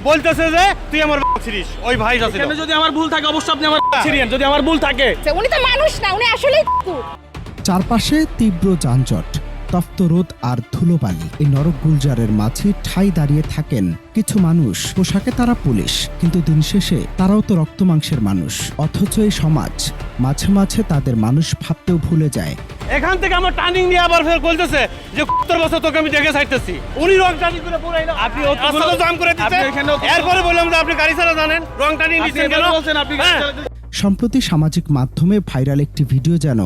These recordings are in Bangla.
বলতেছে যে তুই আমার ছিড়িস। ওই ভাই আছে, এখানে যদি আমার ভুল থাকে অবশ্যই আপনি আমার ছিড়িয়েন, যদি আমার ভুল থাকে। উনি তো মানুষ না, উনি আসলেই কুকুর। চারপাশে তীব্র যানজট, তপ্ত রোদ আর ধুলোবালি। এই নরক গুলজারের মাঝে ঠাই দাঁড়িয়ে থাকেন কিছু মানুষ। পোশাকে তারা পুলিশ, কিন্তু দিন শেষে তারাও তো রক্ত মাংসের মানুষ। অথচ এই সমাজ মাঝে মাঝে তাদের মানুষ ভাবতেও ভুলে যায়। এখান থেকে আমার টার্নিং নিয়ে আবার ফের বলতেছে যে 70 বছর তোকে আমি দেখে ছাড়তেছি। উনি রং টার্নিং করে পুরাইলো, আপনি রাস্তাটা জাম করে দিতে। এরপরে বললাম যে আপনি গাড়ি চালা জানেন, রং টার্নিং দিচ্ছেন কেন? সম্প্রতি সামাজিক মাধ্যমে ভাইরাল একটি ভিডিও যেন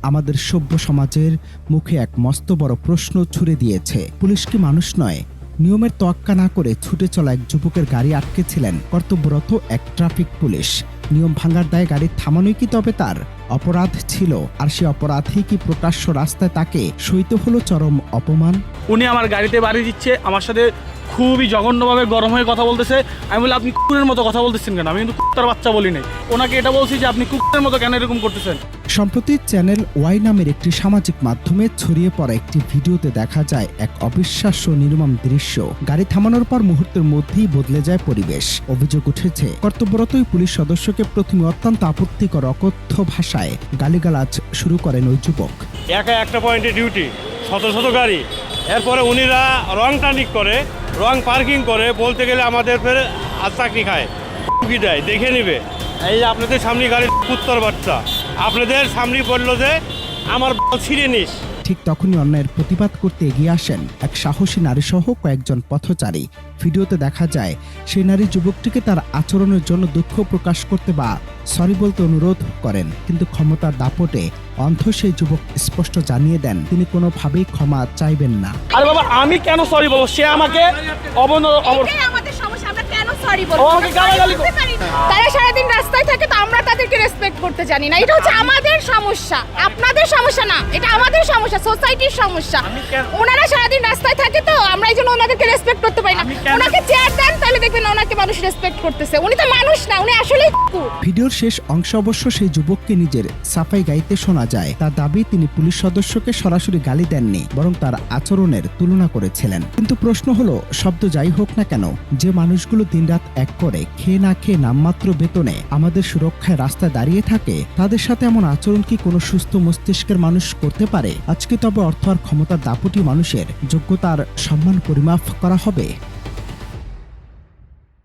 আমাদের সভ্য সমাজের মুখে এক মস্ত বড় প্রশ্ন ছুড়ে দিয়েছে। পুলিশ কি মানুষ নয়? নিয়মের তোয়াক্কা না করে ছুটে চলা এক যুবকের গাড়ি আটকেছিলেন কর্তব্যরত এক ট্রাফিক পুলিশ। নিয়ম ভাঙার দায়ে গাড়ি থামানোই কি তবে তার অপরাধ ছিল? আর সে অপরাধেই কি প্রকাশ্য রাস্তায় তাকে সইতে হলো চরম অপমান? উনি আমার গাড়িতে বাড়ি দিচ্ছে, আমার সাথে খুবই জঘন্যভাবে গরম হয়ে কথা বলতেছে। আমি বলি আপনি কুকুরের মতো কথা বলতেছেন কেন? আমি কিন্তু কুত্তার বাচ্চা বলি নাই। ওনাকে এটা বলছি যে আপনি কুকুরের মতো কেন এরকম করতেছেন। সম্প্রতি চ্যানেল ওয়াই নামের একটি সামাজিক মাধ্যমে ছড়িয়ে পড়া একটি ভিডিওতে দেখা যায় এক অবিশ্বাস্য নির্মম দৃশ্য। গাড়ি থামানোর পর মুহূর্তের মধ্যেই বদলে যায় পরিবেশ। অভিযোগ উঠেছে কর্তব্যরত ওই পুলিশ সদস্যকে প্রথমে অত্যন্ত আপত্তিকর অকথ্য ভাষায় গালিগালাজ শুরু করেন ওই যুবক। একা একটা পয়েন্টে ডিউটি, শত শত গাড়ি, এরপরে উনিরা রং টার্নিং করে, রং পার্কিং করে, বলতে গেলে আমাদের ফের চাকরি খায়, কি দেয় দেখে নিবে। এই যে আপনাদের সামনে গাড়ি কুত্তর বাচ্চা, আপনাদের সামনে বললো যে আমার ছিঁড়ে নিস। ঠিক তখনই অন্যায়ের প্রতিবাদ করতে এগিয়ে আসেন এক সাহসী নারীসহ কয়েকজন পথচারী। ভিডিওতে দেখা যায় সেই নারী যুবকটিকে তার আচরণের জন্য দুঃখ প্রকাশ করতে বা সরি বলতে অনুরোধ করেন, কিন্তু ক্ষমতার দাপটে অন্ধ সেই যুবক স্পষ্ট জানিয়ে দেন তিনি কোনোভাবেই ক্ষমা চাইবেন না। আরে বাবা, আমি কেন সরি বলবো? সে আমাকে এটাই আমাদের সমস্যা, আমরা কেন সরি বলবো? তারা সারাদিন রাস্তায় থাকে তো আমরা তাদেরকে রেসপেক্ট করতে জানি না। এটা হচ্ছে আমাদের সমস্যা, আপনাদের সমস্যা না। এটা আমাদের সমস্যা, সোসাইটির সমস্যা। ওনারা সারাদিন রাস্তায় থাকে তো আমরা এই জন্য ওনাদেরকে রেসপেক্ট করতে পারি না। ওনাকে চেয়ার দেন, তাহলে দেখবেন ওনাকে মানুষ রেসপেক্ট করতেছে। উনি তো মানুষ না, উনি আসলেই কুকুর। ভিডিওর শেষ অংশ অবশ্য সেই যুবককে নিজের সাফাই গাইতে শোনা যায়। তার দাবি তিনি পুলিশ সদস্যকে সরাসরি গালি দেননি, বরং তার আচরণের তুলনা করেছিলেন। কিন্তু প্রশ্ন হলো, শব্দ যাই হোক না কেন, যে মানুষগুলো দিনরাত এক করে খেয়ে না খেয়ে নামমাত্র বেতনে আমাদের সুরক্ষায় রাস্তায় দাঁড়িয়ে থাকে, তাদের সাথে এমন আচরণ কি কোনো সুস্থ মস্তিষ্কের মানুষ করতে পারে? আজকে তবে অর্থ আর ক্ষমতার দাপটি মানুষের যোগ্যতার সম্মান পরিমাপ করা হবে?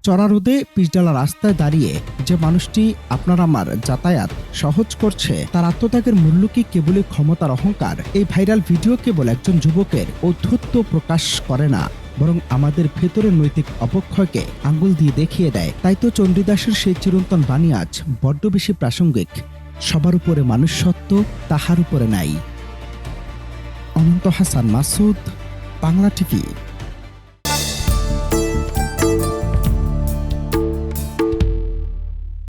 চড়া রোদে পিচঢালা রাস্তায় দাঁড়িয়ে যে মানুষটি আপনার আমার যাতায়াত সহজ করছে, তার আত্মত্যাগের মূল্য কি কেবলই ক্ষমতার অহংকার? এই ভাইরাল ভিডিও কেবল একজন যুবকের ঔদ্ধত্য প্রকাশ করে না, বরং আমাদের ভেতরের নৈতিক অবক্ষয়কে আঙ্গুল দিয়ে দেখিয়ে দেয়। তাই তো চণ্ডীদাসের সেই চিরন্তন বাণী আজ বড্ড বেশি প্রাসঙ্গিক। সবার উপরে মানুষ সত্য, তাহার উপরে নাই। অনন্ত হাসান মাসুদ, বাংলা টিভি।